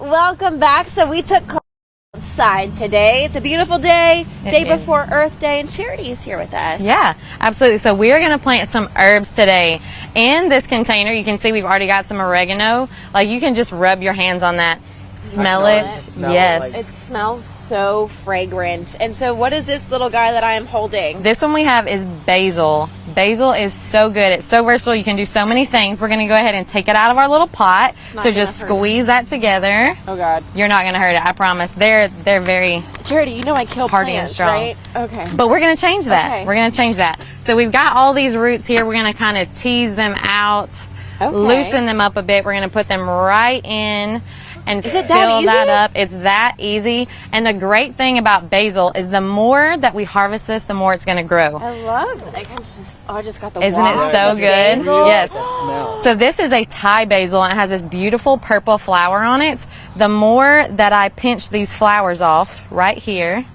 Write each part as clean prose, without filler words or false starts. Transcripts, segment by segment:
Welcome back. So we took outside today. It's a beautiful day, day before Earth Day, and Charity is here with us. Yeah, absolutely. So we're going to plant some herbs today. In this container, you can see we've already got some oregano. Like, you can just rub your hands on that. Smell it. Yes. It smells so fragrant. And so what is this little guy that I am holding? This one we have is basil. Basil is so good. It's so versatile. You can do so many things. We're going to go ahead and take it out of our little pot. So just squeeze that together. Oh, God. You're not going to hurt it, I promise. They're very Charity, you know I kill hardy plants, and strong. right? Okay. But we're going to change that. Okay. We're going to change that. So we've got all these roots here. We're going to kind of tease them out, loosen them up a bit. We're going to put them right in and fill that up. It's that easy. And the great thing about basil is the more that we harvest this, the more it's going to grow. I love it. I just got the Isn't it so good? Basil. Yes. So this is a Thai basil, and it has this beautiful purple flower on it. The more that I pinch these flowers off right here,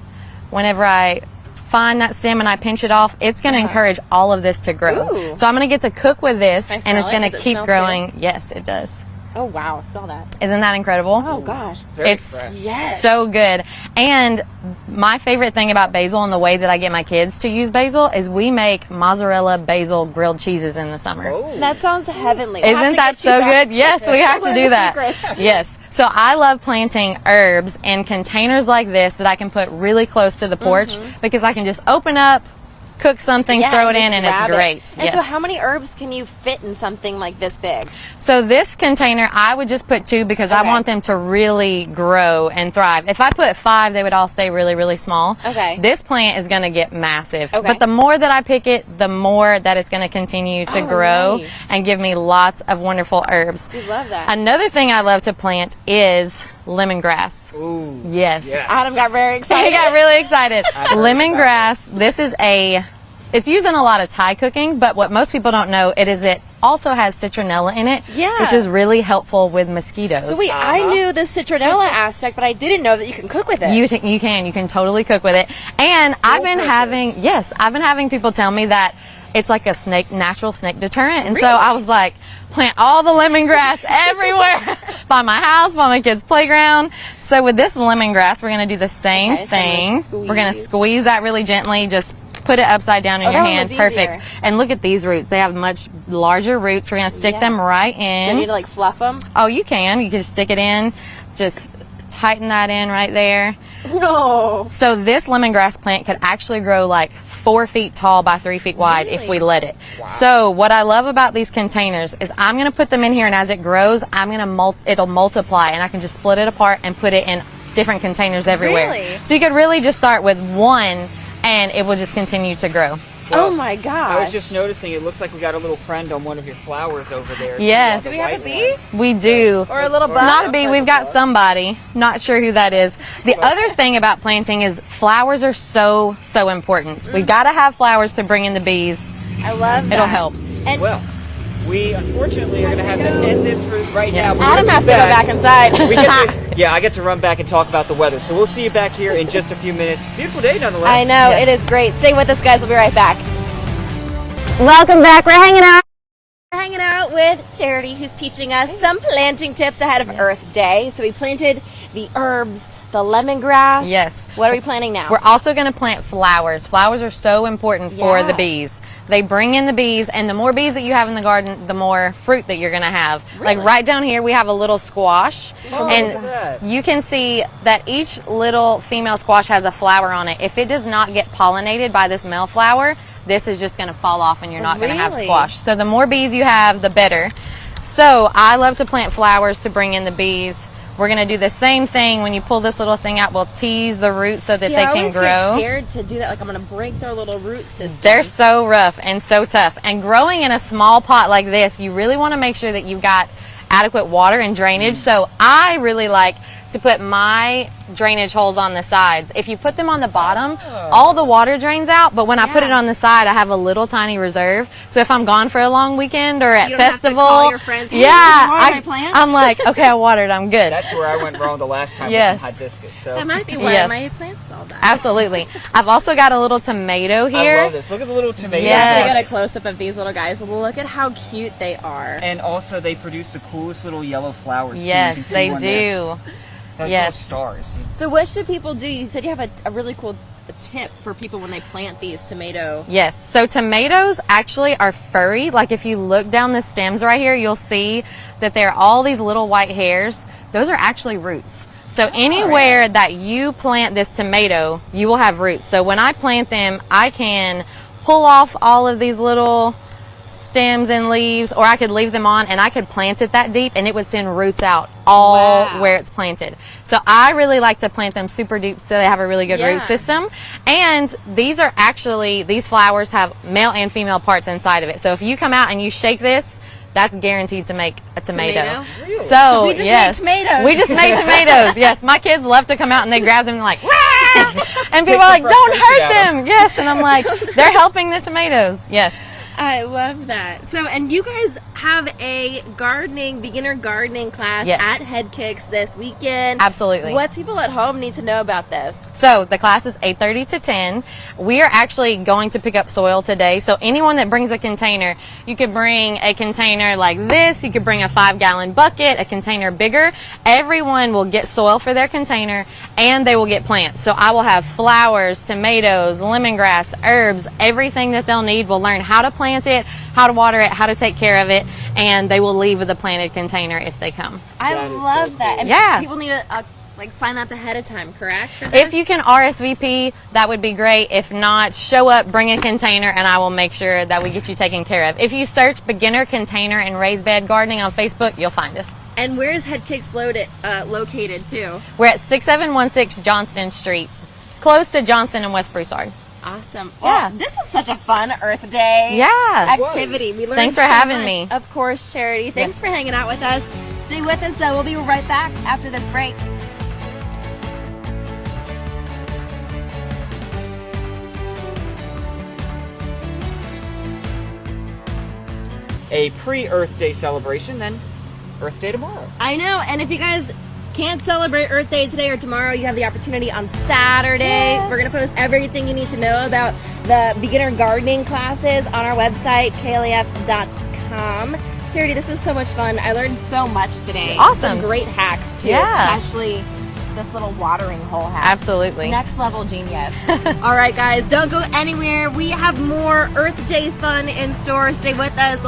whenever I find that stem and I pinch it off, it's going to encourage all of this to grow. Ooh. So I'm going to get to cook with this, and it's going to keep growing. Too? Yes, it does. Oh, wow. Smell that. Isn't that incredible? Oh, gosh. It's so good. And my favorite thing about basil and the way that I get my kids to use basil is we make mozzarella basil grilled cheeses in the summer. Oh. That sounds heavenly. Isn't that so good? Yes, we have to do that. Yes. So I love planting herbs in containers like this that I can put really close to the porch because I can just open up, cook something, throw it in, and it's great. And so how many herbs can you fit in something like this big? So this container, I would just put 2 because I want them to really grow and thrive. If I put 5, they would all stay really, really small. Okay. This plant is going to get massive. But the more that I pick it, the more that it's going to continue to grow and give me lots of wonderful herbs. We love that. Another thing I love to plant is lemongrass. Ooh. Yes. Adam got very excited. He got really excited. Lemongrass, this is it's used in a lot of Thai cooking, but what most people don't know, it also has citronella in it, which is really helpful with mosquitoes. So wait, I knew the citronella aspect, but I didn't know that you can cook with it. You can totally cook with it. And I've been having people tell me that it's like a natural snake deterrent. And so I was like, plant all the lemongrass everywhere by my house, by my kids' playground. So with this lemongrass, we're going to do the same thing. We're going to squeeze that really gently, just put it upside down in your hand. Perfect. And look at these roots. They have much larger roots. We're going to stick them right in. Do you need to like fluff them? Oh, you can. You can just stick it in. Just tighten that in right there. No. So this lemongrass plant could actually grow like 4 feet tall by 3 feet wide if we let it. Wow. So what I love about these containers is I'm going to put them in here, and as it grows, it'll multiply, and I can just split it apart and put it in different containers everywhere. Really? So you could really just start with one, and it will just continue to grow. Well, oh my gosh. I was just noticing it looks like we got a little friend on one of your flowers over there. Yes. Do we have a bee? We do. Or a little bug? Not a bee. We've got somebody. Not sure who that is. The other thing about planting is flowers are so important. We got to have flowers to bring in the bees. I love that. It'll help. And well, we unfortunately are going to have to end this right now. Adam has to go back inside. I get to run back and talk about the weather. So we'll see you back here in just a few minutes. Beautiful day nonetheless. I know, it is great. Stay with us, guys. We'll be right back. Welcome back. We're hanging out. We're hanging out with Charity, who's teaching us some planting tips ahead of Earth Day. So we planted the herbs, the lemongrass. Yes. What are we planting now? We're also going to plant flowers. Flowers are so important for the bees. They bring in the bees, and the more bees that you have in the garden, the more fruit that you're going to have. Really? Like right down here, we have a little squash, and you can see that each little female squash has a flower on it. If it does not get pollinated by this male flower, this is just going to fall off, and you're not going to have squash. So the more bees you have, the better. So I love to plant flowers to bring in the bees. We're going to do the same thing. When you pull this little thing out, we'll tease the roots so that they can grow. I always get scared to do that. Like, I'm going to break their little root system. They're so rough and so tough. And growing in a small pot like this, you really want to make sure that you've got adequate water and drainage. So I really like to put my drainage holes on the sides. If you put them on the bottom, all the water drains out, but when I put it on the side, I have a little tiny reserve. So if I'm gone for a long weekend or at You don't festival, have to call your friends, "Hey, yeah, did you water my plants?" I'm like, okay, I watered, I'm good. That's where I went wrong the last time Yes. with some hibiscus. So That might be why Yes. my plants all died. Absolutely. I've also got a little tomato here. I love this. Look at the little tomatoes. Yes. I got a close up of these little guys. Look at how cute they are. And also, they produce the coolest little yellow flowers. too. You can Yes, see they one there. do. They're Yes. little stars. So what should people do? You said you have a really cool tip for people when they plant these tomato. Yes. So tomatoes actually are furry. Like if you look down the stems right here, you'll see that there are all these little white hairs. Those are actually roots. So anywhere that you plant this tomato, you will have roots. So when I plant them, I can pull off all of these little stems and leaves, or I could leave them on and I could plant it that deep and it would send roots out all where it's planted. So I really like to plant them super deep so they have a really good root system. And these are actually, these flowers have male and female parts inside of it. So if you come out and you shake this, that's guaranteed to make a tomato. Really? So, we just yes, made tomatoes. we just made tomatoes. Yes, my kids love to come out and they grab them and like, "Wah!" And people are like, the don't frustration hurt out of them. Yes, and I'm like, they're helping the tomatoes. Yes. I love that. So, and you guys have a beginner gardening class Yes. at Head Kicks this weekend. Absolutely. What people at home need to know about this? So the class is 8:30 to 10. We are actually going to pick up soil today. So anyone that brings a container, you could bring a container like this. You could bring a 5-gallon bucket, a container bigger. Everyone will get soil for their container and they will get plants. So I will have flowers, tomatoes, lemongrass, herbs, everything that they'll need. We'll learn how to plant it, how to water it, how to take care of it, and they will leave with a planted container if they come. I That is love so that. cool. And Yeah. people need to sign up ahead of time, correct? for this? If you can RSVP, that would be great. If not, show up, bring a container, and I will make sure that we get you taken care of. If you search beginner container and raised bed gardening on Facebook, you'll find us. And where's Head Kicks located too? We're at 6716 Johnston Street, close to Johnston and West Broussard. Awesome. Yeah. Well, this was such a fun Earth Day Yeah. activity. We learned Thanks for so having much. me. Of course, Charity. Thanks for hanging out with us. Stay with us, though. We'll be right back after this break. A pre-Earth Day celebration, then Earth Day tomorrow. I know. And if you guys can't celebrate Earth Day today or tomorrow, you have the opportunity on Saturday. Yes. We're going to post everything you need to know about the beginner gardening classes on our website, klaf.com. Charity, this was so much fun. I learned so much today. Awesome. Some great hacks, too. Yeah. Especially this little watering hole hack. Absolutely. Next level genius. All right, guys, don't go anywhere. We have more Earth Day fun in store. Stay with us.